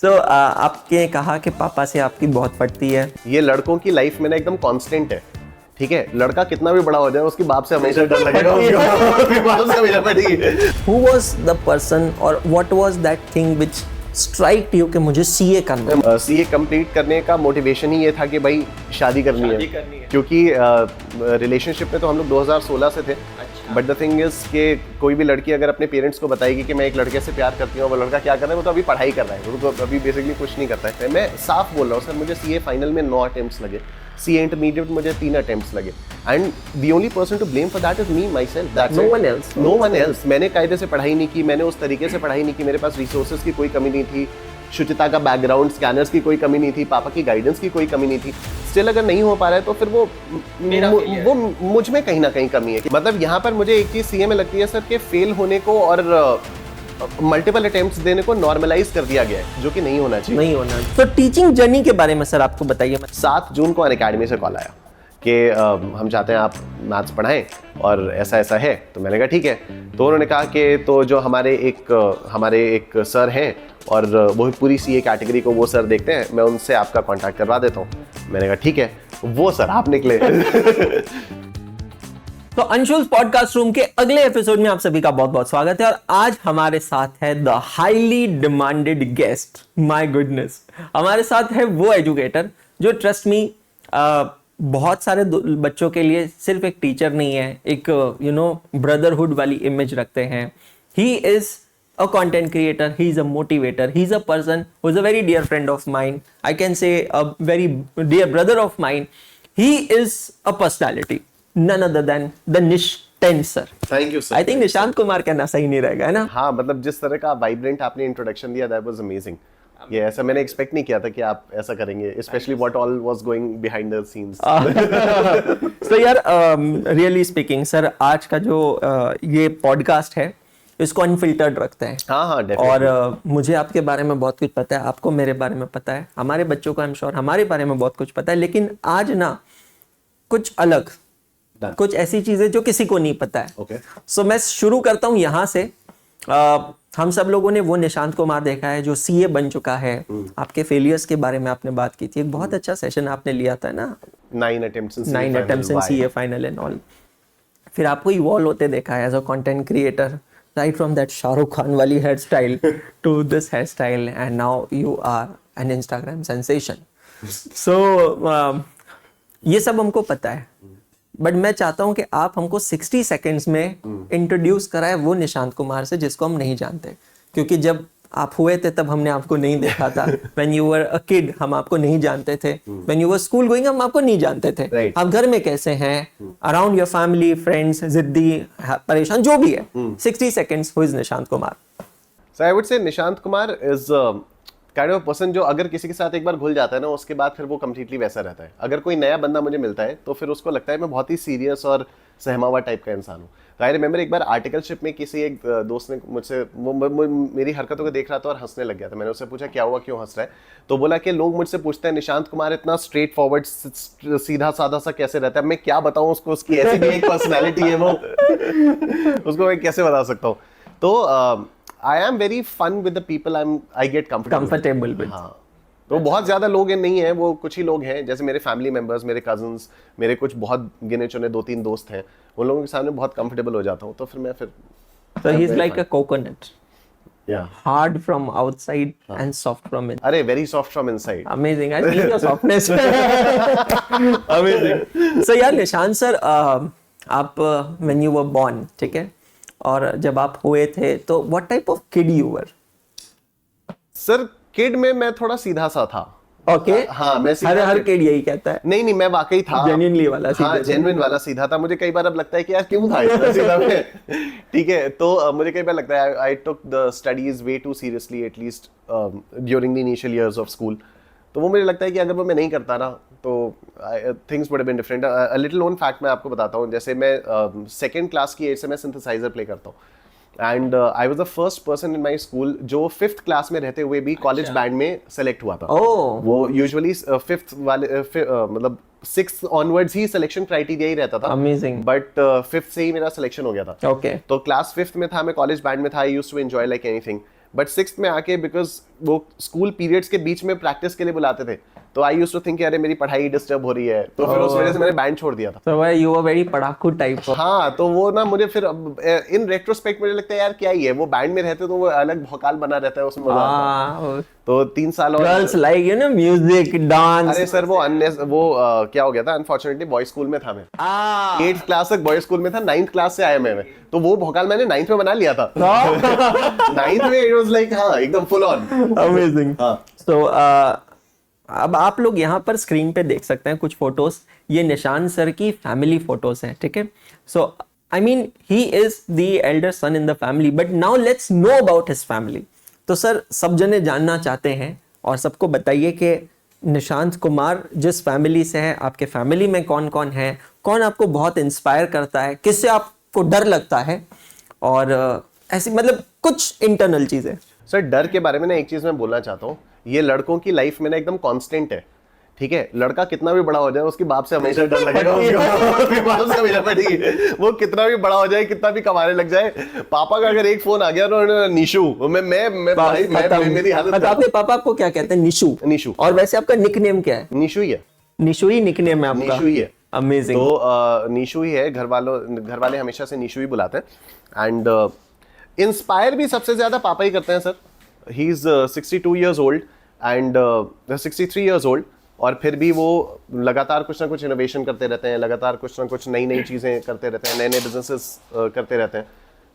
आपके कहा कि पापा से आपकी बहुत फटती है। ये लड़कों की लाइफ में ना एकदम कांस्टेंट है, ठीक है। लड़का कितना भी बड़ा हो जाए उसकी बाप से हमेशा डर लगेगा, उसके बाप से हमेशा पड़ेगी। Who was the person or what was that thing which striked you कि मुझे सीए करना है? सीए कंप्लीट करने का मोटिवेशन ही ये था कि भाई शादी करनी है, क्योंकि रिलेशनशिप में तो हम लोग 2016 से थे। बट द थिंग इज कि कोई भी लड़की अगर अपने पेरेंट्स को बताएगी कि मैं एक लड़के से प्यार करती हूँ, वो लड़का क्या कर रहा है, वो तो अभी पढ़ाई कर रहा है, वो तो अभी बेसिकली कुछ नहीं करता है। मैं साफ बोल रहा हूँ सर, मुझे सीए फाइनल में 9 अटेम्प्ट्स लगे, सीए इंटरमीडिएट मुझे 3 अटेम्प्ट्स लगे, and the only person to blame for that is me myself, no one else. मैंने कायदे से पढ़ाई नहीं की, मैंने उस तरीके से पढ़ाई नहीं की, मेरे पास रिसोर्सेज की कोई कमी नहीं थी, शुचिता का बैकग्राउंड, स्कैनर्स की कोई कमी नहीं थी, पापा की गाइडेंस की कोई कमी नहीं थी। स्टिल अगर नहीं हो पा रहा है तो फिर वो मुझ में कहीं ना कहीं कमी है। मतलब यहाँ पर मुझे एक चीज़ सीए में लगती है सर कि फेल होने को और मल्टीपल अटेम्प्ट्स देने को नॉर्मलाइज कर दिया गया है, जो कि नहीं होना चाहिए। नहीं होना। तो टीचिंग जर्नी के बारे में सर आपको बताइए। 7 जून को अनअकैडमी से कॉल आया कि हम चाहते हैं आप मैथ्स पढ़ाएं और ऐसा ऐसा है। तो मैंने कहा ठीक है। तो उन्होंने कहा कि तो जो हमारे एक सर हैं और वो पूरी सीए कैटेगरी को वो सर देखते हैं, मैं उनसे आपका कांटेक्ट करवा देता हूँ। मैंने कहा ठीक है, वो सर आप निकले। तो अंशुल पॉडकास्ट रूम के अगले एपिसोड में आप सभी का बहुत बहुत स्वागत है। और आज हमारे साथ है the highly demanded guest. My goodness, हमारे साथ है वो एजुकेटर जो ट्रस्ट मी बहुत सारे बच्चों के लिए सिर्फ एक टीचर नहीं है, एक ब्रदरहुड वाली इमेज रखते हैं। He is a content creator, he is a motivator, he is a person who is a very dear friend of mine, I can say a very dear brother of mine. He is a personality, none other than the Nish Tensor. Thank you sir. I think Nishant Kumar कहना सही नहीं रहेगा, है ना? हाँ, मतलब जिस तरह का वाइब्रेंट आपने इंट्रोडक्शन दिया, that was amazing. ये ऐसा मैंने एक्सपेक्ट नहीं किया था कि आप ऐसा करेंगे, especially what all was going behind the scenes. So यार, really speaking सर, आज का जो ये पॉडकास्ट है इसको अनफिल्टर्ड रखते हैं। हाँ, और मुझे आपके बारे में बहुत कुछ पता है, आपको मेरे बारे में पता है, हमारे बच्चों को आई एम श्योर हमारे बारे में बहुत कुछ पता है। लेकिन आज ना कुछ अलग, कुछ ऐसी चीजें जो किसी को नहीं पता है। Okay. सो मैं शुरू करता हूँ यहाँ से। हम सब लोगों ने वो निशांत कुमार देखा है जो सीए बन चुका है। आपके फेलियर्स के बारे में आपने बात की थी, एक बहुत अच्छा सेशन आपने लिया था ना, 9 attempts in CA final and all। फिर आपको इवॉल्व होते देखा है as a content creator, right from that Shahrukh Khan wali hairstyle to this hairstyle, and now you are an Instagram sensation. So ये सब हमको पता है, बट मैं चाहता हूँ कि आप हमको 60 सेकेंड्स में इंट्रोड्यूस कराए वो निशांत कुमार से जिसको हम नहीं जानते। क्योंकि जब आप हुए थे तब हमने आपको नहीं देखा था। When you were a kid हम आपको नहीं जानते थे। When you were school going हम आपको नहीं जानते थे। Right. आप घर में कैसे हैं, अराउंड योर फैमिली, फ्रेंड्स, जिद्दी, परेशान, जो भी है। 60 seconds, who is Nishant Kumar? So I would say Nishant Kumar is kind of a person जो अगर किसी के साथ एक बार घुल जाता है ना, उसके बाद फिर वो कम्प्लीटली वैसा रहता है। अगर कोई नया बंदा मुझे मिलता है तो फिर उसको लगता है मैं बहुत ही सीरियस और सहमा हुआ टाइप का इंसान हूँ। आई रिमेंबर एक बार आर्टिकलशिप में किसी एक दोस्त ने मुझसे मेरी हरकतों को देख रहा था और हंसने लग गया था। मैंने उससे पूछा क्या हुआ, क्यों हंस रहा है? तो बोला कि लोग मुझसे पूछते हैं निशांत कुमार इतना स्ट्रेट फॉरवर्ड सीधा साधा सा कैसे रहता है। मैं क्या बताऊँ उसको, उसकी ऐसी भी एक पर्सनैलिटी है वो, उसको मैं कैसे बता सकता हूँ। तो I am very fun with the people I get comfortable with. हाँ, तो बहुत ज़्यादा लोग नहीं हैं, वो कुछ ही लोग हैं, जैसे मेरे फैमिली मेंबर्स, मेरे कजन्स, मेरे कुछ बहुत गिने चुने 2-3 दोस्त हैं, उन लोगों के सामने बहुत कंफर्टेबल हो जाता हूँ। तो फिर So he is like a coconut. Yeah. Hard from outside and soft from inside. अरे very soft from inside. Amazing. I feel your softness. Amazing. So यार निशांत सर, आप when you were born, ठीक है, और जब आप हुए थे तो what type of kid you were? Sir kid में मैं थोड़ा सीधा सा था। Okay. हाँ, मैं हर किड यही कहता है। नहीं, मैं वाकई था। जेन्युइनली वाला सीधा। हाँ, जेन्युइन वाला सीधा था। मुझे कई बार अब लगता है कि यार क्यों था इतना सीधा मैं, ठीक है। तो मुझे कई बार लगता है I took the studies way too seriously, at least during the initial years of school. तो वो मुझे लगता है कि अगर वो मैं नहीं करता ना तो things would have been different. A little known fact मैं आपको बताता हूँ, जैसे मैं सेकेंड क्लास की एज से मैं सिंथेसाइजर प्ले करता हूँ, and I was the first person in my school जो 5th क्लास में रहते हुए भी कॉलेज बैंड में सेलेक्ट हुआ था। वो यूजुअली 5th वाले मतलब 6th ऑनवर्ड्स ही सिलेक्शन क्राइटेरिया ही रहता था। अमेजिंग। बट 5th से ही मेरा सिलेक्शन हो गया था। ओके। तो क्लास 5th में था, मैं कॉलेज बैंड में था, I used to enjoy like anything. But 6th में आके बिकॉज वो स्कूल पीरियड्स के बीच में प्रैक्टिस के लिए बुलाते थे, तो आई यूज्ड टू थिंक अरे मेरी पढ़ाई डिस्टर्ब हो रही है, तो फिर उस वजह से मैंने बैंड छोड़ दिया था। So you were very पढ़ाकू type of. हाँ, तो वो ना मुझे फिर इन रेट्रोस्पेक्ट मुझे लगता है यार क्या ही है, वो बैंड में रहते तो वो अलग भौकाल बना रहता है, उसमें मजा आता है। तो 3 साल और Girls like you know music, dance. अरे सर वो क्या हो गया था, अनफॉर्चुनेटली बॉयज स्कूल में था मैं, 8th क्लास तक बॉयज स्कूल में था, 9th क्लास से आया मैं, तो वो भौकाल मैंने 9th में बना लिया था। 9th में इट वाज लाइक हाँ एकदम फुल ऑन Amazing. हाँ। So अब आप लोग यहाँ पर स्क्रीन पे देख सकते हैं कुछ फोटोज, ये निशान सर की फैमिली फोटोज हैं, ठीक है। So I mean he is the elder son in the family, but now let's know about his family. तो सर सब जने जानना चाहते हैं और सबको बताइए कि निशांत कुमार जिस फैमिली से है, आपके फैमिली में कौन कौन है, कौन आपको बहुत इंस्पायर करता है, किससे आपको डर लगता है, और ऐसी मतलब कुछ इंटरनल चीजें। सर डर के बारे में ना एक चीज मैं बोलना चाहता हूँ, ये लड़कों की लाइफ में ना एकदम कांस्टेंट है, ठीक है। लड़का कितना भी बड़ा हो जाए उसके बाप से हमेशा डर लगेगा, उसके बाप से हमेशा पड़ेगी, वो कितना भी बड़ा हो जाए, कितना भी कमाने लग जाए, पापा का अगर एक फोन आ गया ना निशु, मैं भाई मेरी हालत। आपके पापा आपको क्या कहते हैं? निशु। निशु। और वैसे आपका निकनेम क्या है? निशु ही है। निशु ही निकनेम है आपका? निशु ही है। अमेजिंग। तो निशु ही है, घर वाले हमेशा से निशु ही बुलाते हैं। एंड इंस्पायर भी सबसे ज्यादा पापा ही करते हैं sir. He is 62 years old and 63 years old, और फिर भी वो लगातार कुछ ना कुछ इनोवेशन करते रहते हैं, लगातार कुछ ना कुछ नई चीजें करते रहते हैं, नए बिजनेसेस करते रहते हैं,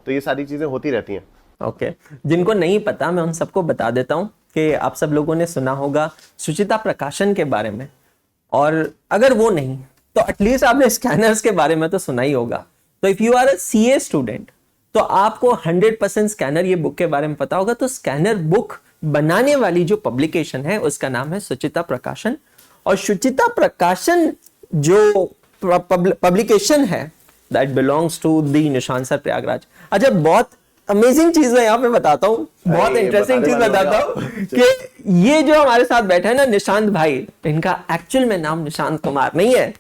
तो ये सारी चीजें होती रहती हैं। ओके जिनको नहीं पता मैं उन सबको बता देता हूँ कि आप सब लोगों ने सुना होगा सुचिता प्रकाशन के बारे में, और अगर वो नहीं तो एटलीस्ट आपने स्कैनर्स के बारे में तो सुना ही होगा। तो if you are a CA student तो आपको 100% स्कैनर ये बुक के बारे में पता होगा। तो स्कैनर बुक बनाने वाली जो पब्लिकेशन है उसका नाम है सुचिता प्रकाशन, और सुचिता प्रकाशन जो पब्लिकेशन है दैट बिलोंग्स टू दी निशान सर प्रयागराज। अच्छा बहुत अमेजिंग चीज मैं यहाँ पे बताता हूँ, बहुत इंटरेस्टिंग चीज बताता हूँ कि ये जो हमारे साथ बैठे हैं ना निशांत भाई, इनका एक्चुअल में नाम निशांत कुमार नहीं है,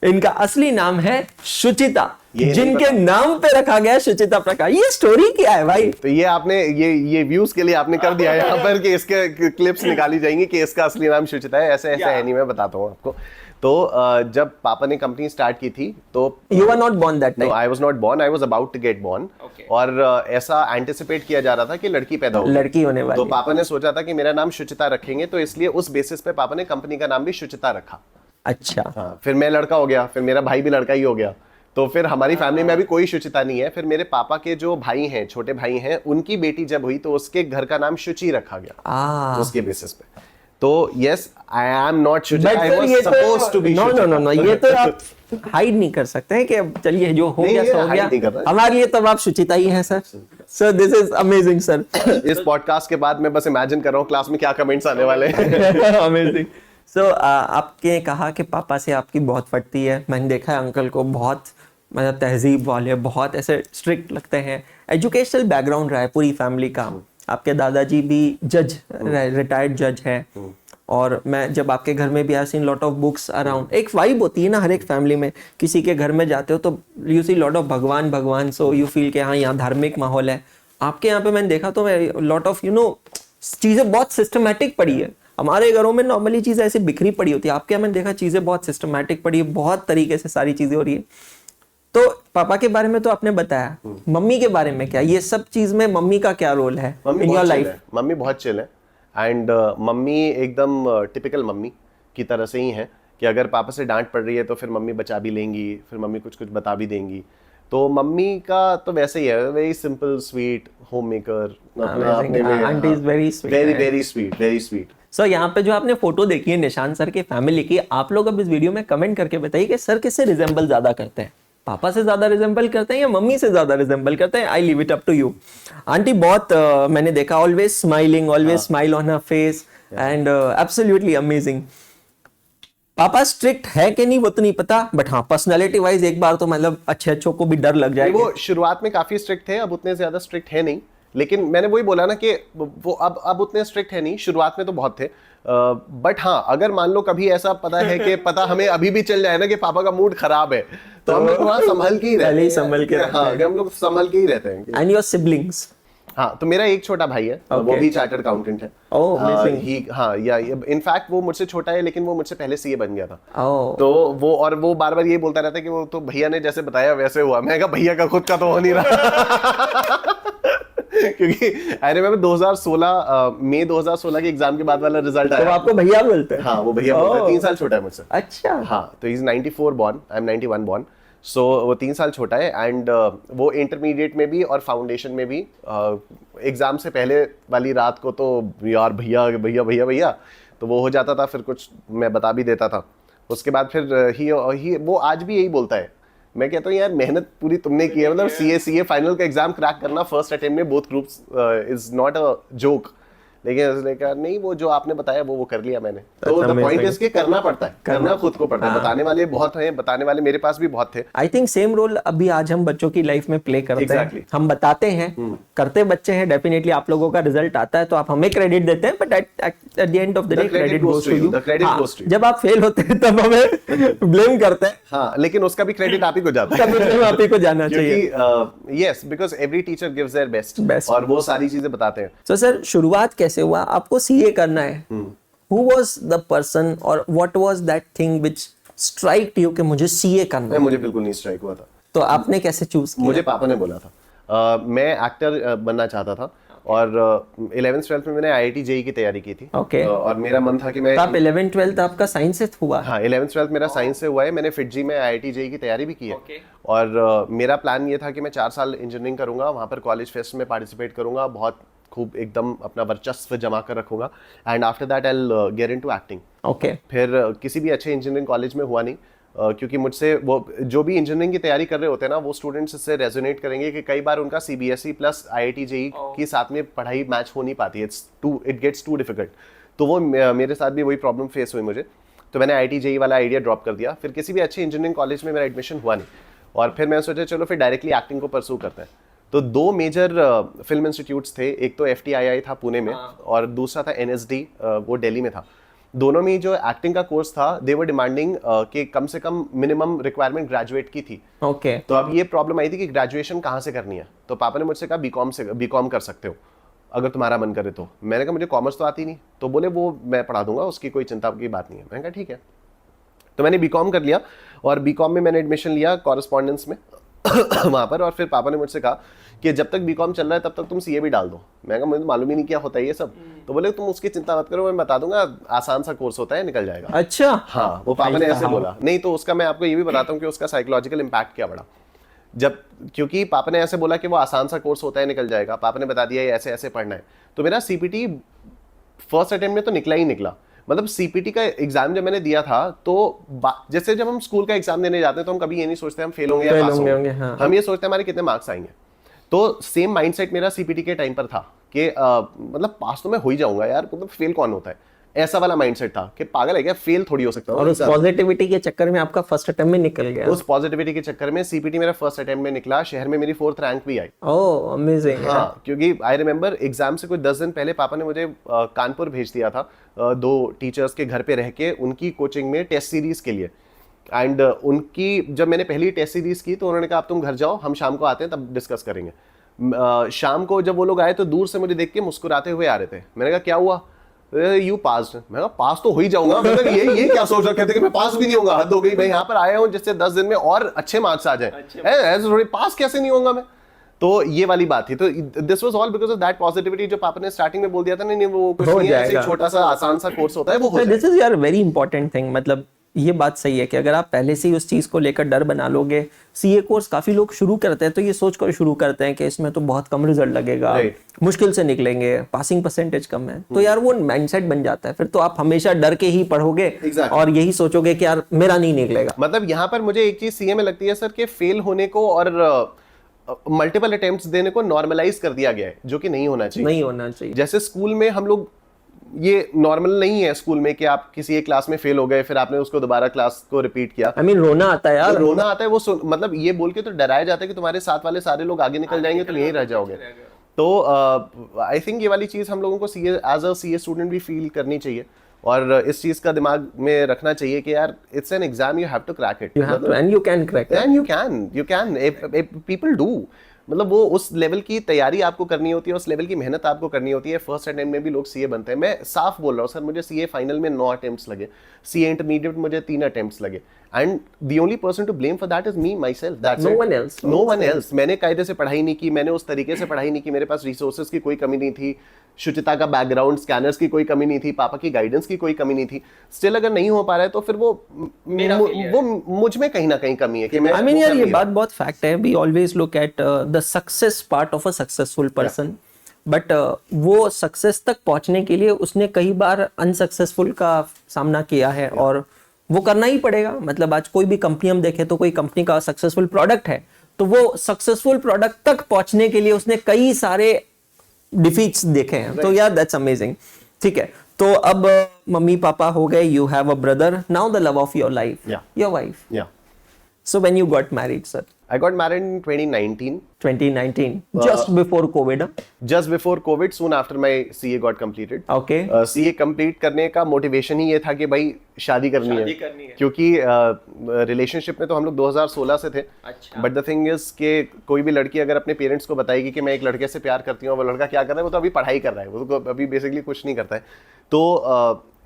इनका असली नाम है सुचिता, जिनके नाम पे रखा गया सुचिता प्रकाश। ये स्टोरी क्या है भाई? तो ये आपने ये व्यूज के लिए आपने कर दिया यहाँ पर कि इसके क्लिप्स निकाली जाएंगी कि इसका असली नाम सुचिता है, ऐसे है नहीं, मैं बताता हूँ आपको। तो जब पापा ने कंपनी स्टार्ट की थी तो you were not born that time? I was not born, I was about to get born, और ऐसा एंटिसिपेट किया जा रहा था कि लड़की पैदा होगी, लड़की होने वाली। तो पापा ने सोचा था कि मेरा नाम सुचिता रखेंगे, तो इसलिए उस बेसिस पे पापा ने कंपनी का नाम भी सुचिता रखा। अच्छा हाँ, फिर मैं लड़का हो गया, फिर मेरा भाई भी लड़का ही हो गया, तो फिर हमारी फैमिली में अभी कोई सुचिता नहीं है। फिर मेरे पापा के जो भाई हैं, छोटे भाई हैं, उनकी बेटी जब हुई तो उसके घर का नाम शुचि रखा गया उसके बेसिस पे। तो yes I am not Shuchi, I was supposed to be Shuchi. No ये तो आप हाइड नहीं कर सकते हैं कि चलिए जो हो गया सो हो गया, हमारे लिए तब आप सुचिता ही हैं sir. Sir this is amazing sir. इस पॉडकास्ट के बाद मैं बस इमेजिन कर रहा हूँ क्लास में क्या कमेंट्स आने वाले हैं। अमेजिंग। सो आपने कहा कि पापा से आपकी बहुत फटती है, मैंने देखा है अंकल को बहुत मतलब तहजीब वाले, बहुत ऐसे स्ट्रिक्ट लगते हैं, एजुकेशनल बैकग्राउंड रहा है पूरी फैमिली का। आपके दादाजी भी जज, रिटायर्ड जज है, और मैं जब आपके घर में भी I seen lot of books around. एक वाइब होती है ना हर एक फैमिली में, किसी के घर में जाते हो तो यू सी लॉट ऑफ भगवान, सो यू फील कि हाँ यहाँ धार्मिक माहौल है। आपके यहाँ पे मैंने देखा तो लॉट ऑफ यू नो चीज़ें बहुत सिस्टमेटिक पड़ी है। हमारे घरों में नॉर्मली चीज़ें ऐसी बिखरी पड़ी होती है, आपके यहाँ मैंने देखा चीज़ें बहुत सिस्टमेटिक पड़ी है, बहुत तरीके से सारी चीज़ें हो रही है। तो पापा के बारे में तो आपने बताया, मम्मी के बारे में क्या, ये सब चीज में मम्मी का क्या रोल है इन योर लाइफ? मम्मी बहुत चिल है, एंड मम्मी एकदम टिपिकल मम्मी की तरह से ही है कि अगर पापा से डांट पड़ रही है तो फिर मम्मी बचा भी लेंगी, फिर मम्मी कुछ बता भी देंगी। तो मम्मी का तो वैसे ही है, very simple sweet home maker, aunty is very sweet, very sweet. So यहाँ पे जो आपने फोटो देखी है निशान सर के फैमिली की, आप लोग अब इस वीडियो में कमेंट करके बताइए कि सर किससे रिजेंबल ज्यादा करते हैं, पापा से ज्यादा रिजेंबल करते हैं या मम्मी से ज्यादा रिजेंबल करते हैं? I leave it up to you. Aunty बहुत मैंने देखा always smiling, always smile on her face and absolutely amazing. पापा स्ट्रिक्ट है कि नहीं वो तो नहीं पता, बट हाँ पर्सनालिटी वाइज एक बार तो मतलब अच्छों को भी डर लग जाएगा। वो शुरुआत में काफी स्ट्रिक्ट थे, अब उतने ज्यादा स्ट्रिक्ट है नहीं, लेकिन मैंने वही बोला ना कि वो अब उतने स्ट्रिक्ट है नहीं, शुरुआत में तो बहुत थे। बट हाँ अगर मान लो कभी ऐसा पता है कि पता हमें अभी भी चल जाए ना कि पापा का मूड खराब है, तो हम लोग वहाँ संभल के ही रहते हैं। संभल के हाँ, हम लोग संभल के ही रहते हैं। And your siblings? हाँ, तो मेरा एक छोटा भाई है, वो भी चार्टर्ड अकाउंटेंट है। Oh, amazing. हाँ, या इनफैक्ट वो मुझसे छोटा है, लेकिन वो मुझसे पहले सीए बन गया था। Oh. तो वो बार बार यही बोलता रहता है कि वो तो भैया ने जैसे बताया वैसे हुआ। मैं कहा भैया का खुद का तो हो नहीं रहा। क्योंकि आई रिमेंबर 2016 मई 2016 के एग्जाम के बाद वाला रिजल्ट आया। तो आपको भैया बोलते हैं? हाँ, वो भैया बोलता है, 3 साल छोटा है मुझसे। अच्छा। हाँ, तो he is 94 born, I am 91 born. So वो 3 साल छोटा है, एंड वो इंटरमीडिएट में भी और फाउंडेशन में भी एग्जाम से पहले वाली रात को तो यार भैया भैया भैया भैया तो वो हो जाता था, फिर कुछ मैं बता भी देता था। उसके बाद फिर ही वो आज भी यही बोलता है। मैं कहता हूँ यार मेहनत पूरी तुमने की है, मतलब सीए फाइनल का एग्जाम क्रैक करना फर्स्ट अटेम्प्ट में both groups is not a joke. लेकिन उसने कहा नहीं, वो जो आपने बताया वो कर लिया मैंने। तो द पॉइंट इज कि करना पड़ता है, करना खुद को पड़ता है। बताने वाले बहुत हैं, बताने वाले मेरे पास भी बहुत थे। आई थिंक सेम रोल अभी आज हम बच्चों की लाइफ में प्ले करते Exactly. हैं। हम बताते हैं, करते बच्चे हैं, डेफिनेटली आप लोगों का रिजल्ट आता है तो आप हमें क्रेडिट देते हैं, but at the end of the day credit goes to you. जब आप फेल होते हैं तब हमें ब्लेम करते हैं। हाँ, लेकिन उसका भी क्रेडिट आप ही को जाता है। तब ब्लेम आप ही को जाना चाहिए। क्योंकि yes, because every teacher gives their best और वो सारी चीजें बताते हैं। तो सर शुरुआत कैसे हुआ? आपको सीए करना है, हु वाज द पर्सन और what was that thing which स्ट्राइक्ड you कि मुझे सीए करना है? मुझे बिल्कुल नहीं स्ट्राइक हुआ था। तो आपने कैसे चूज किया? मुझे पापा ने बोला था। मैं एक्टर बनना चाहता था, और 11th 12th में मैंने आईआईटी जेईई की तैयारी की थी। Okay. और मेरा मन था कि मैं तो आप 11th 12th आपका साइंस से हुआ? हाँ, 11th 12th मेरा साइंस से हुआ है। मैंने फिटजी में आईआईटी जेईई की तैयारी भी की है। और मेरा प्लान ये था कि मैं 4 साल इंजीनियरिंग करूंगा, वहाँ पर कॉलेज फेस्ट में पार्टिसिपेट करूंगा, बहुत खूब एकदम अपना वर्चस्व जमा कर रखूंगा, and after that I will get into acting. Okay. फिर किसी भी अच्छे इंजीनियरिंग कॉलेज में हुआ नहीं, क्योंकि मुझसे वो जो भी इंजीनियरिंग की तैयारी कर रहे होते हैं ना, वो स्टूडेंट्स इससे रेजोनेट करेंगे कि कई बार उनका सीबीएसई प्लस आईआईटी जेईई की साथ में पढ़ाई मैच हो नहीं पाती है। It gets too difficult. तो वो मेरे साथ भी वही प्रॉब्लम फेस हुई मुझे। तो मैंने आईआईटी जेईई वाला आइडिया ड्रॉप कर दिया। फिर किसी भी अच्छे इंजीनियरिंग कॉलेज में मेरा एडमिशन हुआ नहीं, और फिर मैंने सोचा चलो फिर डायरेक्टली एक्टिंग को परस्यू करते हैं। तो 2 मेजर फिल्म इंस्टीट्यूट्स थे, एक तो FTII था पुणे में, और दूसरा था NSD, वो दिल्ली में था। दोनों में जो एक्टिंग का कोर्स था, दे वर डिमांडिंग कि कम से कम मिनिमम रिक्वायरमेंट ग्रेजुएट की थी। ओके। तो अब ये प्रॉब्लम आई थी कि ग्रेजुएशन कहाँ से करनी है। तो पापा ने मुझसे कहा बीकॉम कर सकते हो अगर तुम्हारा मन करे तो। मैंने कहा मुझे कॉमर्स तो आती नहीं। तो बोले वो मैं पढ़ा दूंगा, उसकी कोई चिंता की बात नहीं है। मैंने कहा ठीक है। तो मैंने बीकॉम कर लिया, और बीकॉम में मैंने एडमिशन लिया कॉरेस्पॉन्डेंस में वहाँ पर। और फिर पापा ने मुझसे कहा कि जब तक बीकॉम चल रहा है तब तक तुम सीए भी डाल दो। मैं कहा मुझे मालूम ही नहीं क्या होता है ये सब। तो बोले तुम उसकी चिंता मत करो, मैं बता दूंगा, आसान सा कोर्स होता है, निकल जाएगा। अच्छा। हाँ, वो पापा ने ऐसे बोला। नहीं तो उसका मैं आपको ये भी बताता हूँ कि उसका साइकोलॉजिकल इम्पैक्ट क्या पड़ा। क्योंकि पापा ने ऐसे बोला कि वो आसान सा कोर्स होता है, निकल जाएगा, पापा ने बता दिया ये ऐसे ऐसे पढ़ना है। तो मेरा सीपीटी फर्स्ट अटेम्प्ट में तो निकला ही निकला। मतलब सीपीटी का एग्जाम जब मैंने दिया था, तो जैसे जब हम स्कूल का एग्जाम देने जाते हैं तो हम कभी ये नहीं सोचते हम फेल होंगे या पास होंगे। हाँ। हम ये सोचते हैं हमारे कितने मार्क्स आएंगे। तो सेम माइंडसेट मेरा सीपीटी के टाइम पर था कि मतलब पास तो मैं हो ही जाऊंगा यार, मतलब फेल कौन होता है, ऐसा वाला माइंडसेट था कि पागल है क्या, फेल थोड़ी हो सकता है। और उस पॉजिटिविटी के चक्कर में आपका फर्स्ट अटेम्प्ट में निकल गया। उस पॉजिटिविटी के चक्कर में सीपीटी मेरा फर्स्ट अटेम्प्ट में निकला। शहर में मेरी 4th रैंक भी आई। ओह अमेजिंग। हाँ, क्योंकि आई रिमेंबर एग्जाम से कुछ 10 दिन पहले पापा ने मुझे कानपुर भेज दिया था 2 टीचर्स के घर पे रह के उनकी कोचिंग में टेस्ट सीरीज के लिए। एंड उनकी जब मैंने पहली टेस्ट सीरीज की तो उन्होंने कहा अब तुम घर जाओ, हम शाम को आते हैं तब डिस्कस करेंगे। शाम को जब वो लोग आए तो दूर से मुझे देख के मुस्कुराते हुए आ रहे थे। मैंने कहा क्या हुआ? You pass. मैं कहा पास तो हो ही जाऊंगा। मतलब ये क्या सोच रखे थे कि मैं पास भी नहीं होगा, हद हो गई। मैं यहाँ पर आया हूँ जिससे 10 दिन में और अच्छे मार्क्स आ जाए, पास कैसे नहीं होगा मैं? तो ये वाली बात थी। तो this was all because of that positivity जो पापा ने स्टार्टिंग में बोल दिया था। नहीं वो कुछ नहीं है, ऐसे छोटा सा आसान सा कोर्स होता है, वो हो जाएगा। दिस इज यार वेरी इंपॉर्टेंट थिंग। मतलब ये बात सही है कि अगर आप पहले से ही उस चीज को लेकर डर बना लोगे। सीए कोर्स काफी लोग शुरू करते हैं तो ये सोच कर शुरू करते हैं कि इसमें तो बहुत कम रिजल्ट लगेगा, मुश्किल से निकलेंगे, पासिंग परसेंटेज कम है। तो यार वो माइंडसेट बन जाता है, फिर तो आप हमेशा डर के ही पढ़ोगे और यही सोचोगे कि यार मेरा नहीं निकलेगा। मतलब यहाँ पर मुझे एक चीज सीए में लगती है सर कि फेल होने को और मल्टीपल अटेम्प्ट्स देने को नॉर्मलाइज कर दिया गया है, जो कि नहीं होना चाहिए। जैसे स्कूल में हम लोग, ये नॉर्मल नहीं है स्कूल में कि आप किसी एक क्लास में फेल हो गए फिर आपने उसको दोबारा क्लास को रिपीट किया। I mean, रोना आता है यार। रोना आता है वो मतलब ये बोल के तो डराया जाता है कि तुम्हारे साथ वाले सारे लोग आगे निकल जाएंगे, तुम यहीं रह जाओगे। तो आई थिंक ये वाली चीज हम लोगों को CA as a CA student भी फील करनी चाहिए, और इस चीज का दिमाग में रखना चाहिए कि यार it's an exam, you have to crack it, and you can crack it, and you can people do. मतलब वो उस लेवल की तैयारी आपको करनी होती है, उस लेवल की मेहनत आपको करनी होती है। फर्स्ट अटेम्प्ट में भी लोग सीए बनते हैं। मैं साफ बोल रहा हूँ सर, मुझे सीए फाइनल में 9 अटेम्प्ट्स लगे, सीए इंटरमीडिएट मुझे 3 अटेम्प्ट्स लगे, and the only person to blame for that is me myself, that's it, no one else. मैंने कायदे से पढ़ाई नहीं की, मैंने उस तरीके से पढ़ाई नहीं की, मेरे पास रिसोर्सेज की कोई कमी नहीं थी, शुचिता का बैकग्राउंड, स्कैनर्स की कोई कमी नहीं थी, पापा की गाइडेंस की कोई कमी नहीं थी। स्टिल अगर नहीं हो पा रहा है तो फिर वो मुझ में कहीं ना कहीं कमी है कि मैं आई मीन यार ये बात बहुत फैक्ट है। We always look at the success part of a successful person, but वो सक्सेस तक पहुंचने के लिए उसने कई बार अनसक्सेसफुल का सामना किया है और वो करना ही पड़ेगा। मतलब आज कोई भी कंपनी हम देखें तो कोई कंपनी का सक्सेसफुल प्रोडक्ट है तो वो सक्सेसफुल प्रोडक्ट तक पहुंचने के लिए उसने कई सारे डिफीट्स देखे हैं। तो यार दैट्स अमेजिंग। ठीक है, तो अब मम्मी पापा हो गए, you have a brother, now the love of your life, your wife. So when you got married, sir? I got married in 2019. 2019, just before COVID. Just before COVID, soon after my CA got completed. Okay. CA complete करने का motivation ही ये था कि भाई शादी करनी है, क्योंकि रिलेशनशिप में तो हम लोग 2016 से थे। बट द थिंग इज कि कोई भी लड़की अगर अपने पेरेंट्स को बताएगी कि मैं एक लड़के से प्यार करती हूँ, वो लड़का क्या कर रहा है, वो तो अभी पढ़ाई कर रहा है, वो तो अभी बेसिकली कुछ नहीं करता है। तो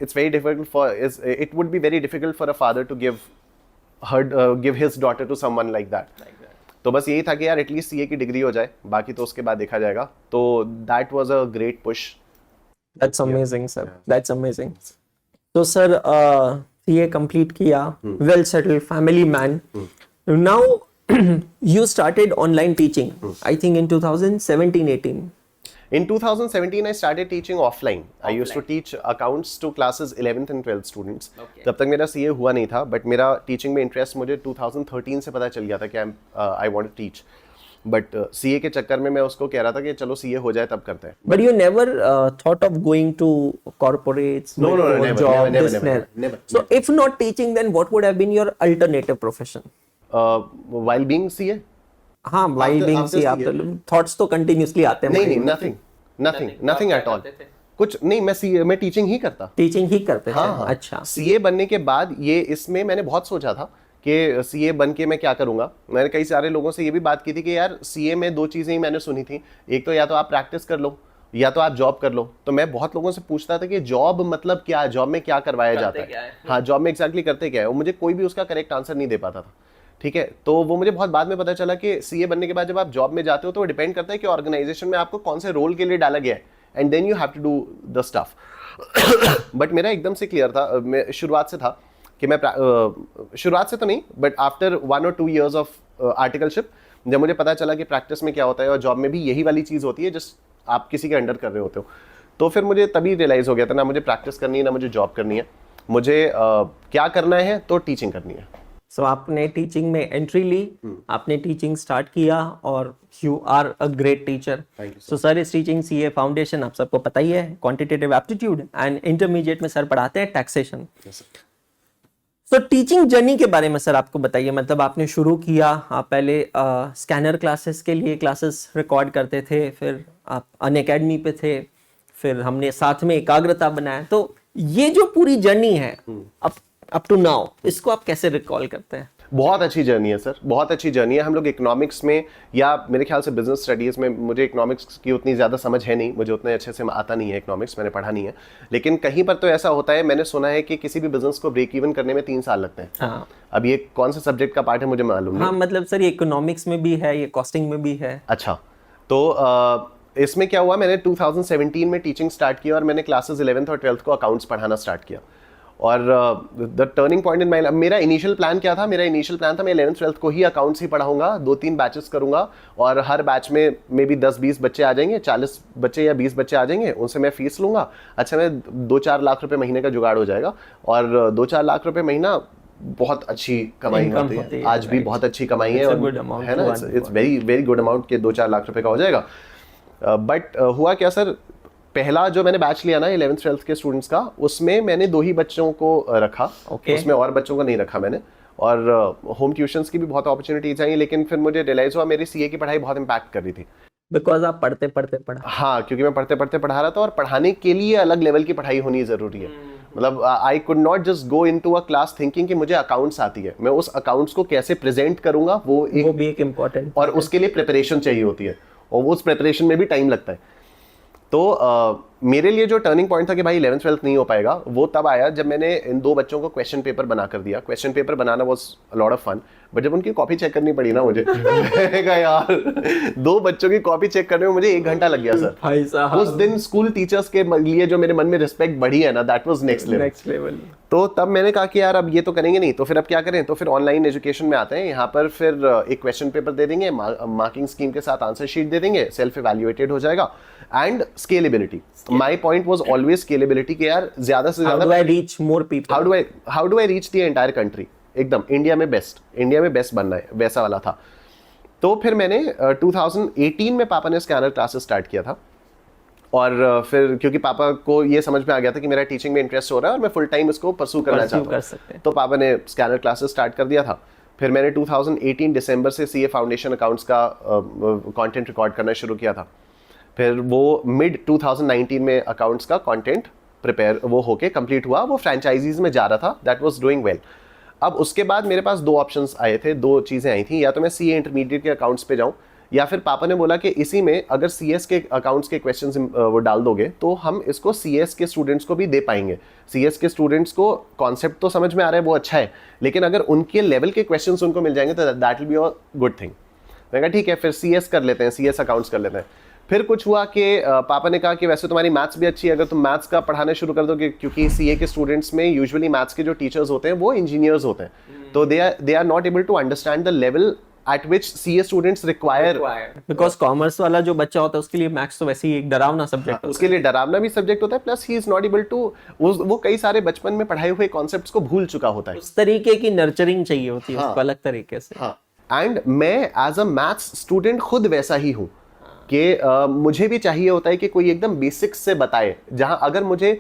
it's very difficult for, it would be very difficult for a father to give his daughter to someone like that. तो बस यही था कि यार एटलीस्ट सीए की डिग्री हो जाए, बाकी तो उसके बाद देखा जाएगा। तो that was a great push. That's amazing, sir. That's amazing. तो sir CA complete किया, well settled family man. Now you started online teaching. I think in 2017-18. In 2017, I started teaching offline. I used to teach accounts to classes 11th and 12th students. तब तक मेरा CA हुआ नहीं था, but मेरा teaching में interest मुझे 2013 से पता चल गया था कि I want to teach. But CA के चक्कर में मैं उसको कह रहा था कि चलो CA हो जाए तब करते हैं। But you never thought of going to corporates? No, never. So if not teaching, then what would have been your alternative profession? While being CA? हाँ, while being CA, after thoughts तो continuously आते हैं। नहीं, nothing at all. कुछ नहीं, मैं teaching ही करता। Teaching ही करते थे। हाँ। अच्छा। CA बनने के बाद ये इसमें मैंने बहुत सोचा था कि CA बन के मैं क्या करूंगा। मैंने कई सारे लोगों से ये भी बात की थी कि यार CA में 2 चीजें ही मैंने सुनी थी, एक तो या तो आप प्रैक्टिस कर लो या तो आप जॉब कर लो। तो मैं बहुत लोगों से पूछता था कि जॉब मतलब क्या है, जॉब में क्या करवाया जाता है, हाँ जॉब में एग्जैक्टली करते क्या है, और मुझे कोई भी उसका करेक्ट आंसर नहीं दे पाता था। ठीक है, तो वो मुझे बहुत बाद में पता चला कि CA बनने के बाद जब आप जॉब में जाते हो तो वो डिपेंड करता है कि ऑर्गेनाइजेशन में आपको कौन से रोल के लिए डाला गया है, and then you have to do the stuff. But मेरा एकदम से क्लियर था, मैं शुरुआत से था कि मैं शुरुआत से तो नहीं, but after 1 or 2 years of articleship जब मुझे पता चला कि प्रैक्टिस में क्या होता है और जॉब में भी यही वाली चीज़ होती है जस्ट आप किसी के अंडर कर रहे होते हो, तो फिर मुझे तभी रियलाइज़ हो गया था ना मुझे प्रैक्टिस करनी है ना मुझे जॉब करनी है, मुझे क्या करना है तो टीचिंग करनी है। So आपने टीचिंग में एंट्री ली, आपने टीचिंग स्टार्ट किया और you are a great teacher. So sir is teaching CA foundation आप सबको पता ही है, क्वांटिटेटिव एप्टीट्यूड एंड इंटरमीडिएट में सर पढ़ाते हैं टैक्सेशन। सो टीचिंग जर्नी के बारे में सर आपको बताइए, मतलब आपने शुरू किया, आप पहले स्कैनर क्लासेस के लिए क्लासेस रिकॉर्ड करते थे, फिर आप अनअकैडमी पे थे, फिर हमने साथ में एकाग्रता बनाया। तो ये जो पूरी जर्नी है अप टू नाउ, इसको आप कैसे रिकॉल करते हैं? बहुत अच्छी जर्नी है सर, बहुत अच्छी जर्नी है। हम लोग इकोनॉमिक्स में या मेरे ख्याल से बिजनेस स्टडीज़ में, मुझे इकोनॉमिक्स की उतनी ज़्यादा समझ है नहीं, मुझे उतने अच्छे से आता नहीं है इकोनॉमिक्स, मैंने पढ़ा नहीं है, लेकिन कहीं पर तो ऐसा होता है, मैंने सुना है कि किसी भी बिजनेस को ब्रेक इवन करने में 3 साल लगते हैं। हाँ। अब ये कौन से सब्जेक्ट का पार्ट है मुझे मालूम नहीं। हाँ, मतलब सर ये इकोनॉमिक्स में भी है, ये कॉस्टिंग में भी है। अच्छा, तो इसमें क्या हुआ, मैंने 2017 में टीचिंग स्टार्ट किया और मैंने क्लासेस 11th और 12th को अकाउंट्स पढ़ाना स्टार्ट किया। और द टर्निंग पॉइंट इन माई, मेरा इनिशियल प्लान क्या था, मेरा इनिशियल प्लान था मैं 11th 12th को ही अकाउंट्स ही पढ़ाऊंगा, 2-3 बैचेस करूंगा और हर बैच में मे बी 10-20 बच्चे आ जाएंगे, 40 बच्चे या 20 बच्चे आ जाएंगे, उनसे मैं फीस लूंगा। अच्छा, मैं 2-4 लाख रुपए महीने का जुगाड़ हो जाएगा, और 2-4 लाख रुपए महीना बहुत अच्छी कमाई होती है, आज भी बहुत अच्छी कमाई है ना, it's very very good amount के 2-4 लाख रुपए का हो जाएगा। बट हुआ क्या सर, पहला जो मैंने बैच लिया ना 11th 12th के स्टूडेंट्स का, उसमें मैंने 2 ही बच्चों को रखा, उसमें और बच्चों को नहीं रखा मैंने, और होम ट्यूशंस की भी बहुत अपॉर्चुनिटीज आई, लेकिन फिर मुझे रियलाइज हुआ मेरी CA की पढ़ाई बहुत इम्पैक्ट कर रही थी। बिकॉज आप पढ़ते पढ़ा। हाँ, क्योंकि मैं पढ़ते पढ़ा रहा था, और पढ़ाने के लिए अलग लेवल की पढ़ाई होनी जरूरी है। मतलब I could not just go into a class thinking कि मुझे अकाउंट्स आती है, मैं उस अकाउंट्स को कैसे प्रेजेंट करूंगा वो भी एक इम्पोर्टेंट, और उसके लिए प्रिपरेशन चाहिए होती है, और उस प्रिपरेशन में भी टाइम लगता है। तो मेरे लिए जो टर्निंग पॉइंट था कि भाई 11th 12th नहीं हो पाएगा, वो तब आया जब मैंने इन 2 बच्चों को क्वेश्चन पेपर बना कर दिया। क्वेश्चन पेपर बनाना was a lot of fun, but जब उनकी कॉपी चेक करनी पड़ी ना मुझे मैंने कहा यार 2 बच्चों की कॉपी चेक करने में मुझे 1 घंटा लग गया सर। भाई साहब उस दिन स्कूल टीचर्स के लिए जो मेरे मन में रिस्पेक्ट बढ़ी है ना, दैट वाज नेक्स्ट लेवल। तो तब मैंने कहा कि यार अब ये तो करेंगे नहीं, तो फिर अब क्या करें, तो फिर ऑनलाइन एजुकेशन में आते हैं। यहाँ पर फिर एक क्वेश्चन पेपर दे देंगे, मार्किंग स्कीम के साथ आंसर शीट दे देंगे, सेल्फ इवैल्यूएटेड हो जाएगा, and scalability. My point was always scalability कि यार ज्यादा से ज्यादा how do I reach more people, how do I reach the entire country, एकदम इंडिया में बेस्ट बनना है, वैसा वाला था। तो फिर मैंने 2018 में पापा ने स्कैनर क्लासेस स्टार्ट किया था, और फिर क्योंकि पापा को ये समझ में आ गया था कि मेरा टीचिंग में इंटरेस्ट हो रहा है और मैं फुल टाइम इसको परस्यू करना चाहता हूँ, तो पापा ने स्कैनर क्लासेस स्टार्ट कर दिया था। फिर मैंने 2018 दिसंबर से सीए फाउंडेशन अकाउंट्स का कंटेंट रिकॉर्ड करना शुरू किया था। फिर वो मिड 2019 में अकाउंट्स का कंटेंट प्रिपेयर वो होके कंप्लीट हुआ, वो फ्रेंचाइजीज में जा रहा था, दैट वाज डूइंग वेल। अब उसके बाद मेरे पास 2 ऑप्शंस आए थे, 2 चीज़ें आई थी, या तो मैं सीए इंटरमीडिएट के अकाउंट्स पे जाऊँ, या फिर पापा ने बोला कि इसी में अगर सीएस के अकाउंट्स के क्वेश्चंस वो डाल दोगे तो हम इसको सीएस के स्टूडेंट्स को भी दे पाएंगे। सीएस के स्टूडेंट्स को कॉन्सेप्ट तो समझ में आ रहा है, वो अच्छा है, लेकिन अगर उनके लेवल के क्वेश्चंस उनको मिल जाएंगे तो that will be a good thing. मैंने कहा ठीक है, फिर सीएस कर लेते हैं, सीएस अकाउंट्स कर लेते हैं। फिर कुछ हुआ कि पापा ने कहा कि वैसे तुम्हारी मैथ्स भी अच्छी है, अगर तुम मैथ्स का पढ़ाना शुरू कर दोगे, क्योंकि सीए के स्टूडेंट्स में यूजुअली मैथ्स के जो टीचर्स होते हैं वो इंजीनियर्स होते हैं, तो they are not able to understand the level at which CA students require because commerce वाला जो बच्चा होता है उसके लिए मैथ्स तो वैसे ही एक डरावना सब्जेक्ट होता है, उसके लिए डरावना भी सब्जेक्ट होता है, plus he is not able to, वो कई सारे बचपन में पढ़ाए हुए कॉन्सेप्ट्स को भूल चुका होता है, उस तरीके की नर्चरिंग चाहिए होती है उसको अलग तरीके से। हाँ, एंड मैं एज अ मैथ्स स्टूडेंट खुद वैसा ही हूँ कि मुझे भी चाहिए होता है कि कोई एकदम बेसिक्स से बताए, जहां अगर मुझे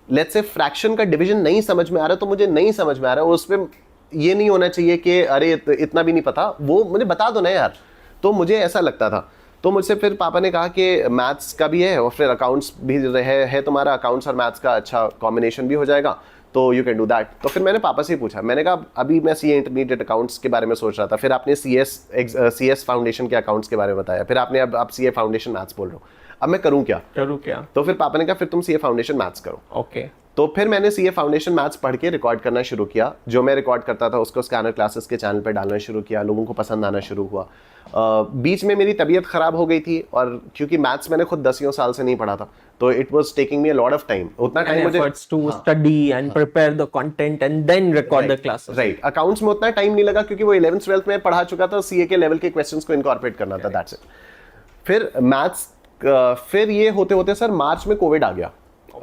लेट्स से फ्रैक्शन का डिवीजन नहीं समझ में आ रहा तो मुझे नहीं समझ में आ रहा, उस पर ये नहीं होना चाहिए कि अरे इतना भी नहीं पता, वो मुझे बता दो ना यार। तो मुझे ऐसा लगता था, तो मुझसे फिर पापा ने कहा कि मैथ्स का भी है और फिर अकाउंट्स भी है तुम्हारा, अकाउंट्स और मैथ्स का अच्छा कॉम्बिनेशन भी हो जाएगा, तो यू कैन डू दैट। तो फिर मैंने पापा से ही पूछा, मैंने कहा अभी मैं सीए इंटरमीडिएट अकाउंट्स के बारे में सोच रहा था, फिर आपने सीएस फाउंडेशन के अकाउंट्स के बारे में बताया, फिर आपने अब आप सीए फाउंडेशन मैथ्स बोल रहे हो, अब मैं करूँ क्या? तो फिर पापा ने कहा फिर तुम सीए फाउंडेशन मैथ्स करो। ओके। तो फिर मैंने सीए फाउंडेशन मैथ्स पढ़ के रिकॉर्ड करना शुरू किया, जो मैं रिकॉर्ड करता था उसको स्कैनर क्लासेस के चैनल पे डालना शुरू किया, लोगों को पसंद आना शुरू हुआ। बीच में मेरी तबीयत खराब हो गई थी, और क्योंकि मैथ्स मैंने खुद 10 साल से नहीं पढ़ा था, तो it was taking me a lot of time, उतना टाइम मुझे to study and prepare the content and then record the classes. Right, accounts में उतना टाइम नहीं लगा क्योंकि वो 11th 12th में पढ़ा चुका था, सीए के लेवल के क्वेश्चंस को इनकॉर्पोरेट करना था, दैट्स इट। फिर मैथ्स, फिर ये होते होते सर मार्च में कोविड आ गया,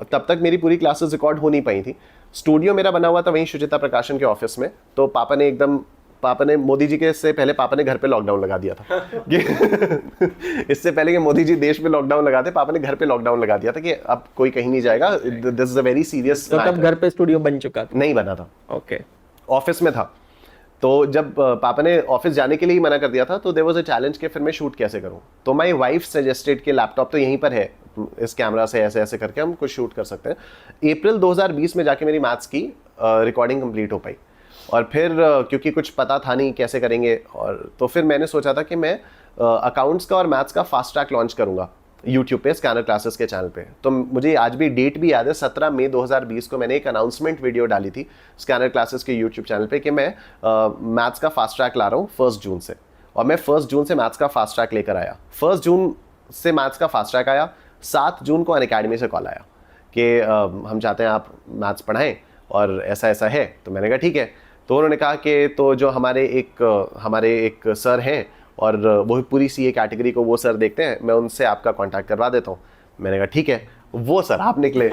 तब तक मेरी पूरी क्लासेस रिकॉर्ड हो नहीं पाई थी। स्टूडियो मेरा बना हुआ था वहीं शुचिता प्रकाशन के ऑफिस में, तो पापा ने मोदी जी के से पहले पापा ने घर पे लॉकडाउन लगा दिया था इससे पहले कि मोदी जी देश में लॉकडाउन लगाते, पापा ने घर पे लॉकडाउन लगा दिया था कि अब कोई कहीं नहीं जाएगा, this is a very serious. तो तब घर पे स्टूडियो बन चुका था? नहीं बना था, ओके, ऑफिस में था। तो जब पापा ने ऑफिस जाने के लिए ही मना कर दिया था, तो देयर वाज अ चैलेंज कि फिर मैं शूट कैसे करूं। तो माय वाइफ सजेस्टेड कि लैपटॉप तो यहीं पर है, इस कैमरा से ऐसे ऐसे करके हम कुछ शूट कर सकते हैं। अप्रैल 2020 में जाके मेरी मैथ्स की रिकॉर्डिंग कंप्लीट हो पाई, और फिर क्योंकि कुछ पता था नहीं कैसे करेंगे, और तो फिर मैंने सोचा था कि मैं अकाउंट्स का और मैथ्स का फास्ट ट्रैक लॉन्च करूंगा यूट्यूब पे, स्कैनर क्लासेस के चैनल पे। तो मुझे आज भी डेट भी याद है, 17 मई 2020 को मैंने एक अनाउंसमेंट वीडियो डाली थी स्कैनर क्लासेस के यूट्यूब चैनल पे कि मैं मैथ्स का फास्ट ट्रैक ला रहा हूँ 1 जून से, और मैं 1 जून से मैथ्स का फास्ट ट्रैक लेकर आया। 1 जून से मैथ्स का फास्ट ट्रैक आया, 7 जून को अनअकैडमी से कॉल आया कि हम चाहते हैं आप मैथ्स पढ़ाएं और ऐसा ऐसा है। तो मैंने कहा ठीक है। तो उन्होंने कहा कि तो जो हमारे एक सर हैं और वो पूरी सीए कैटेगरी को वो सर देखते हैं, मैं उनसे आपका कांटेक्ट करवा देता हूँ। मैंने कहा ठीक है। वो सर आप निकले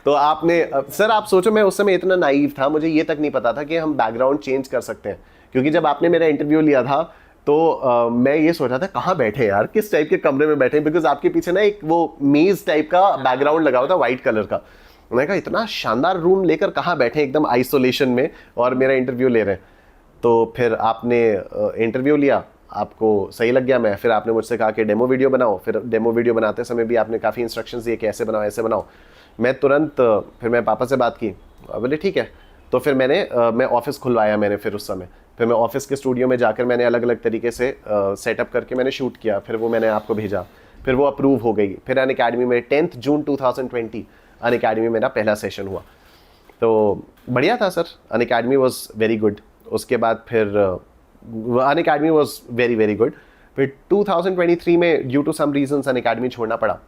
तो आपने सर, आप सोचो मैं उस समय इतना नाइव था, मुझे ये तक नहीं पता था कि हम बैकग्राउंड चेंज कर सकते हैं, क्योंकि जब आपने मेरा इंटरव्यू लिया था तो मैं ये सोचा था कहाँ बैठे यार, किस टाइप के कमरे में बैठे, बिकॉज आपके पीछे ना एक वो मेज टाइप का बैकग्राउंड लगा हुआ था व्हाइट कलर का। मैंने कहा इतना शानदार रूम लेकर कहाँ बैठे एकदम आइसोलेशन में और मेरा इंटरव्यू ले रहे हैं। तो फिर आपने इंटरव्यू लिया, आपको सही लग गया मैं, फिर आपने मुझसे कहा कि डेमो वीडियो बनाओ। फिर डेमो वीडियो बनाते समय भी आपने काफ़ी इंस्ट्रक्शंस दिए कि ऐसे बनाओ ऐसे बनाओ। मैं तुरंत फिर मैं पापा से बात की, बोले ठीक है। तो फिर मैं ऑफिस खुलवाया मैंने फिर उस समय, फिर मैं ऑफिस के स्टूडियो में जाकर मैंने अलग अलग तरीके से सेटअप करके मैंने शूट किया, फिर वो मैंने आपको भेजा, फिर वो अप्रूव हो गई। फिर अनअकैडमी में 10 जून 2020 अनअकैडमी मेरा पहला सेशन हुआ, तो बढ़िया था sir. Unacademy was very good. उसके बाद फिर Unacademy was very very good. फिर 2023 में due to some reasons Unacademy छोड़ना पड़ा।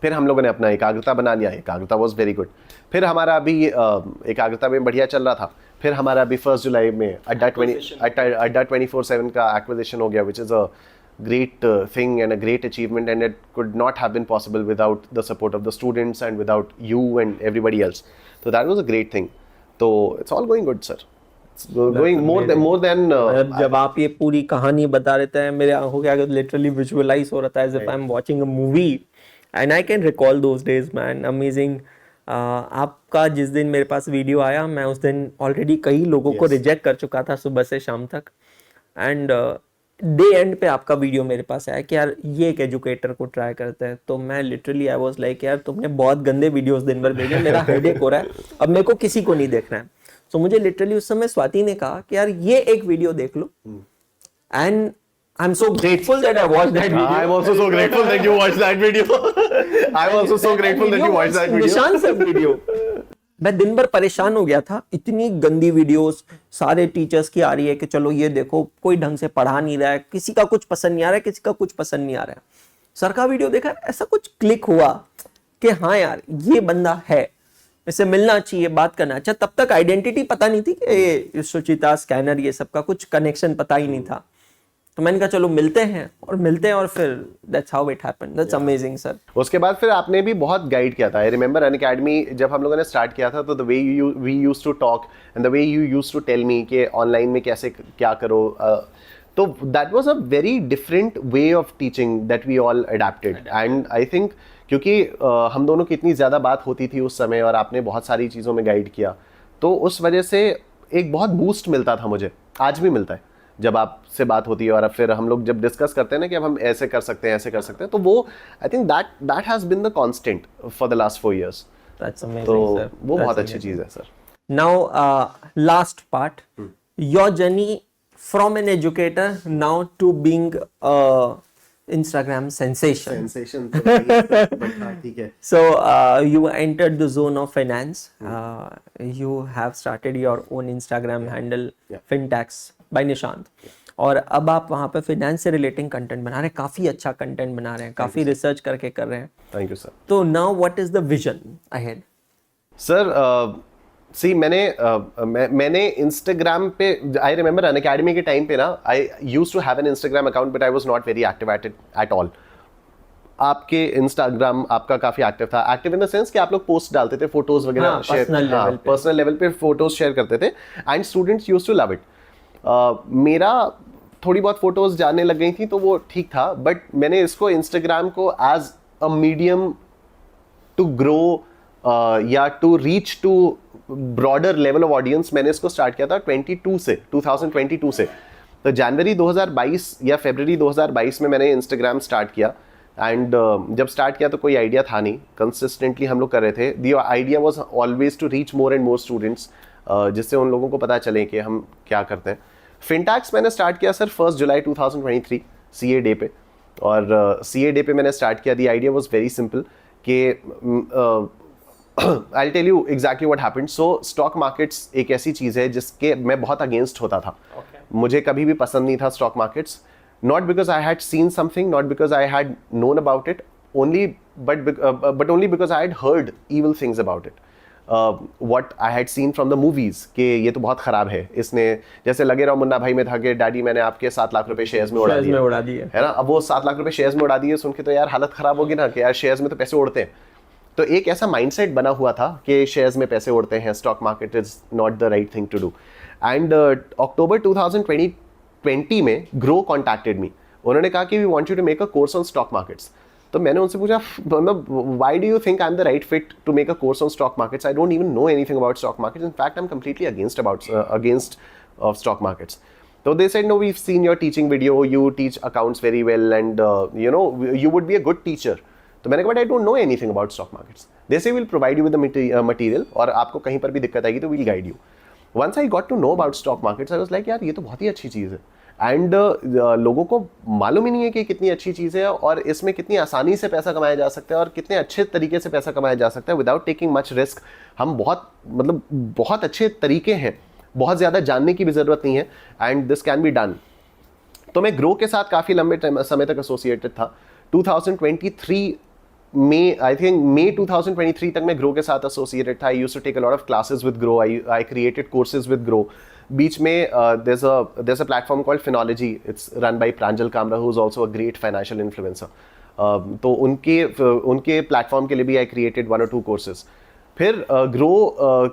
फिर हम लोगों ने अपना एकाग्रता बना लिया, एकाग्रता वॉज वेरी गुड। फिर हमारा अभी एकाग्रता में बढ़िया चल रहा था। फिर हमारा अभी 1 जुलाई में अड्डा 24/7 का एक्विजिशन हो गया, which is a great thing and a great achievement, and it could not have been possible without the support of the students and without you and everybody else. So that was a great thing. So it's all going good, sir. It's going more than जब आप ये पूरी कहानी बता रहे थे, मेरे आंखों के आगे लिटरली विजुअलाइज हो रहा था, as if I'm watching a movie and I can recall those days, man. Amazing. आपका जिस दिन मेरे पास वीडियो आया, मैं उस दिन ऑलरेडी कई लोगों को रिजेक्ट कर चुका था सुबह से शाम तक, एंड डे एंड पे आपका वीडियो मेरे पास आया कि यार ये एक एजुकेटर को ट्राई करते हैं। तो मैं लिटरली आई वाज लाइक यार तुमने बहुत गंदे वीडियोस दिन भर भेजे, मेरा हेडेक हो रहा है, अब मेरे को किसी को नहीं देखना है। तो मुझे लिटरली उस समय स्वाति ने कहा कि यार ये एक वीडियो देख लो, and I'm so grateful that I watched that video. I'm also so grateful that you watched that video. I'm also so grateful that you watched that video. निशान सर वीडियो, मैं दिन भर परेशान हो गया था, इतनी गंदी वीडियोस सारे टीचर्स की आ रही है कि चलो ये देखो, कोई ढंग से पढ़ा नहीं रहा है, किसी का कुछ पसंद नहीं आ रहा है, किसी का कुछ पसंद नहीं आ रहा है। सर का वीडियो देखा, ऐसा कुछ क्लिक हुआ कि हाँ यार ये बंदा है, इससे मिलना चाहिए, बात करना। अच्छा, तब तक आइडेंटिटी पता नहीं थी कि ये सुचिता स्कैनर ये सब का कुछ कनेक्शन पता ही नहीं था। तो मैंने कहा चलो मिलते हैं, और फिर that's how it happened. That's amazing, sir. उसके बाद फिर आपने भी बहुत गाइड किया था। आई रिमेंबर अनअकैडमी जब हम लोगों ने स्टार्ट किया था, तो the way we used to talk and the way you used to tell me कि ऑनलाइन में कैसे क्या करो, तो that was a very different way of teaching that we all adapted. And I think क्योंकि हम दोनों की इतनी ज़्यादा बात होती थी उस समय, और आपने बहुत सारी चीज़ों में गाइड किया, तो उस वजह से एक बहुत बूस्ट मिलता था मुझे, आज भी मिलता है जब आपसे बात होती है। और अब फिर हम लोग जब डिस्कस करते हैं ना कि अब हम ऐसे कर सकते हैं, ऐसे कर सकते हैं, तो वो I think that has been the constant for the last 4 years. That's amazing, तो sir. वो बहुत अच्छी चीज है sir. Now, last part, your journey from an educator now to being a Instagram sensation. ठीक है। So you entered the zone of finance. You have started your own Instagram handle, Fintax by Nishant, और अब आप वहाँ पे finance से relating content बना रहे हैं, काफी अच्छा कंटेंट बना रहे हैं, काफी रिसर्च करके कर रहे हैं। Thank you sir. तो now what is the vision ahead? Sir see मैंने इंस्टाग्राम पे, आई रिमेंबर अनअकैडमी के टाइम पे ना, I used to have an Instagram account but I was not very active at all. आपके Instagram आपका काफी active था, एक्टिव इन द सेंस कि आप लोग पोस्ट डालते थे, फोटोज वगैरह शेयर, पर्सनल लेवल पे फोटोज शेयर करते थे, and students used to love it. मेरा थोड़ी बहुत फोटोज जाने लग गई थी तो वो ठीक था, बट मैंने इसको इंस्टाग्राम को as a medium to grow या to reach to broader level of audience, मैंने इसको स्टार्ट किया था 2022 से। तो जनवरी 2022 या फरवरी 2022 में मैंने इंस्टाग्राम स्टार्ट किया, एंड जब स्टार्ट किया तो कोई आइडिया था नहीं, कंसिस्टेंटली हम लोग कर रहे थे। The idea was always to reach more and more students, जिससे उन लोगों को पता चले कि हम क्या करते हैं। फिनटैक्स मैंने स्टार्ट किया सर 1 जुलाई 2023 CA डे पे, और CA डे पे मैंने स्टार्ट किया। The idea was very simple कि I'll tell you exactly what happened. So stock markets एक ऐसी चीज़ है जिसके मैं बहुत अगेंस्ट होता था। मुझे कभी भी पसंद नहीं था stock markets, not because I had seen something, not because I had known about it, but only because I had heard evil things about it. What I had seen from the movies कि ये तो बहुत ख़राब है, इसने जैसे लगे रहो मुन्ना भाई में था कि डैडी मैंने आपके 7 लाख रुपए शेयर्स में उड़ा दिए, है ना। अब वो 7 लाख रुपए शेयर्स में उड़ा दिए सुन के तो यार हालत ख़राब होगी ना कि यार शेयर्स में तो पैसे उड़ते हैं। तो एक ऐसा माइंडसेट बना हुआ था कि शेयर्स में पैसे उड़ते हैं, stock market is not the right thing to do. And October 2020 में ग्रो कॉन्टैक्टेड मी, उन्होंने कहा कि we want you to make a course on stock markets. तो मैंने उनसे पूछा, मतलब why do you think I am the right fit to make a course on stock markets? I don't even know anything about stock markets, in fact I am completely against of stock markets. So they said, no, we've seen your teaching video, you teach accounts very well, and you know, you would be a good teacher. तो मैंने कहा but I don't know anything about stock markets. They say will provide you with the material और आपको कहीं पर भी दिक्कत आएगी तो will guide you. Once I got to know about stock markets I was like यार ये तो बहुत ही अच्छी चीज़ है एंड लोगों को मालूम ही नहीं है कि कितनी अच्छी चीज़ है और इसमें कितनी आसानी से पैसा कमाया जा सकता है और कितने अच्छे तरीके से पैसा कमाया जा सकता है विदाउट टेकिंग मच रिस्क। हम बहुत अच्छे तरीके हैं, बहुत ज़्यादा जानने की भी ज़रूरत नहीं है and this can be done. तो मैं ग्रो के साथ काफ़ी लंबे समय तक एसोसिएटेड था। 2023 में आई थिंक मई 2023 तक मैं ग्रो के साथ एसोसिएटेड था। I used to take a lot of classes with Groww, I created courses with Groww. बीच में there's a platform called Phenology. It's run by Pranjal Kamra, who is also a great financial influencer. तो उनके platform के लिए भी I created 1 or 2 courses. फिर grow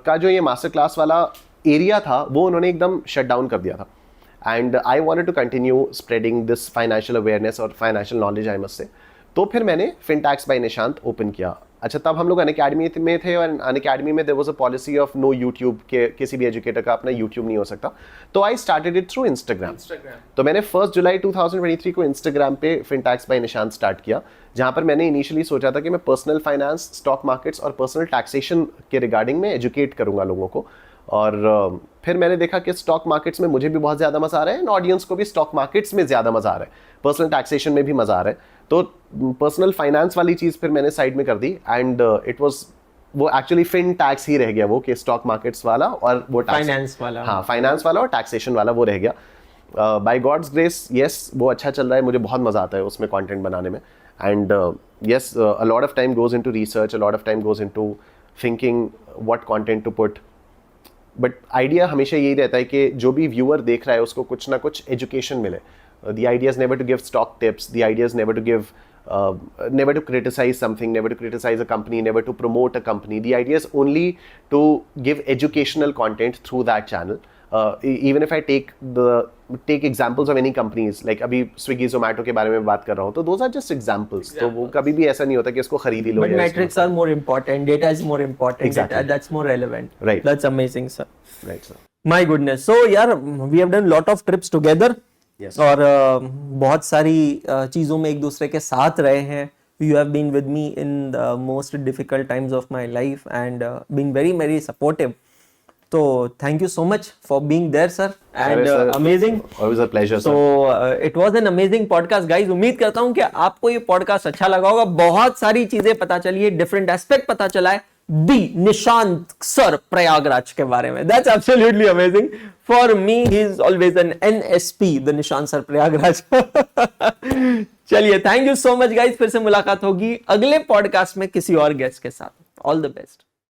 का जो ये मास्टर क्लास वाला एरिया था वो उन्होंने एकदम शट डाउन कर दिया था and I wanted to continue spreading this financial awareness और financial knowledge I must say. तो फिर मैंने फिनटैक्स बाय निशांत ओपन किया। अच्छा, तब हम लोग अनअकैडमी में थे और अनअकैडमी में there was a policy of no YouTube, के किसी भी एजुकेटर का अपना यूट्यूब नहीं हो सकता। तो I started it through Instagram. तो मैंने 1 जुलाई 2023 को इंस्टाग्राम पे फिनटैक्स बाय निशांत स्टार्ट किया, जहां पर मैंने इनिशियली सोचा था कि मैं पर्सनल फाइनेंस, स्टॉक मार्केट्स और पर्सनल टैक्सेशन के रिगार्डिंग में एजुकेट करूंगा लोगों को। और फिर मैंने देखा कि स्टॉक मार्केट्स में मुझे भी बहुत ज़्यादा मज़ा आ रहा है एंड ऑडियंस को भी स्टॉक मार्केट्स में ज़्यादा मज़ा आ रहा है, पर्सनल टैक्सेशन में भी मज़ा आ रहा है। तो पर्सनल फाइनेंस वाली चीज़ फिर मैंने साइड में कर दी एंड इट वाज वो एक्चुअली फिन टैक्स ही रह गया वो, कि स्टॉक मार्केट्स वाला और वो फाइनेंस वाला। हाँ, फाइनेंस वाला और टैक्सेशन वाला वो रह गया। बाय गॉड्स ग्रेस यस, वो अच्छा चल रहा है, मुझे बहुत मज़ा आता है उसमें कंटेंट बनाने में and yes, a lot of time goes into research, a lot of time goes into thinking what content to put. But idea हमेशा यही रहता है कि जो भी व्यूअर देख रहा है उसको कुछ ना कुछ एजुकेशन मिले। The idea is never to give stock tips, the idea is never to give never to criticize something, never to criticize a company, never to promote a company. The idea is only to give educational content through that channel. Even if I take examples of any companies, like अभी Swiggy, Zomato के बारे में बात कर रहा हूँ, तो those are just examples. तो वो कभी भी ऐसा नहीं होता कि इसको खरीद ही लो। But metrics are more important, data is more important. Exactly. That's more relevant. Right. That's amazing, sir. Right, sir. My goodness. So यार, we have done lot of trips together. Yes. और बहुत सारी चीज़ों में एक दूसरे के साथ रहे हैं। You have been with me in the most difficult times of my life and been very, very supportive. So thank you so much for being there, sir. And amazing. Always a pleasure, sir. So it was an amazing podcast, guys. उम्मीद करता हूँ कि आपको ये podcast अच्छा लगा होगा। बहुत सारी चीजें पता चली है, डिफरेंट एस्पेक्ट पता चला है दी निशांत सर प्रयागराज के बारे में। That's absolutely amazing. For me, he is always an NSP, the Nishant sir Prayagraj. चलिए, thank you so much guys. फिर से मुलाकात होगी अगले पॉडकास्ट में किसी और गेस्ट के साथ। All the best.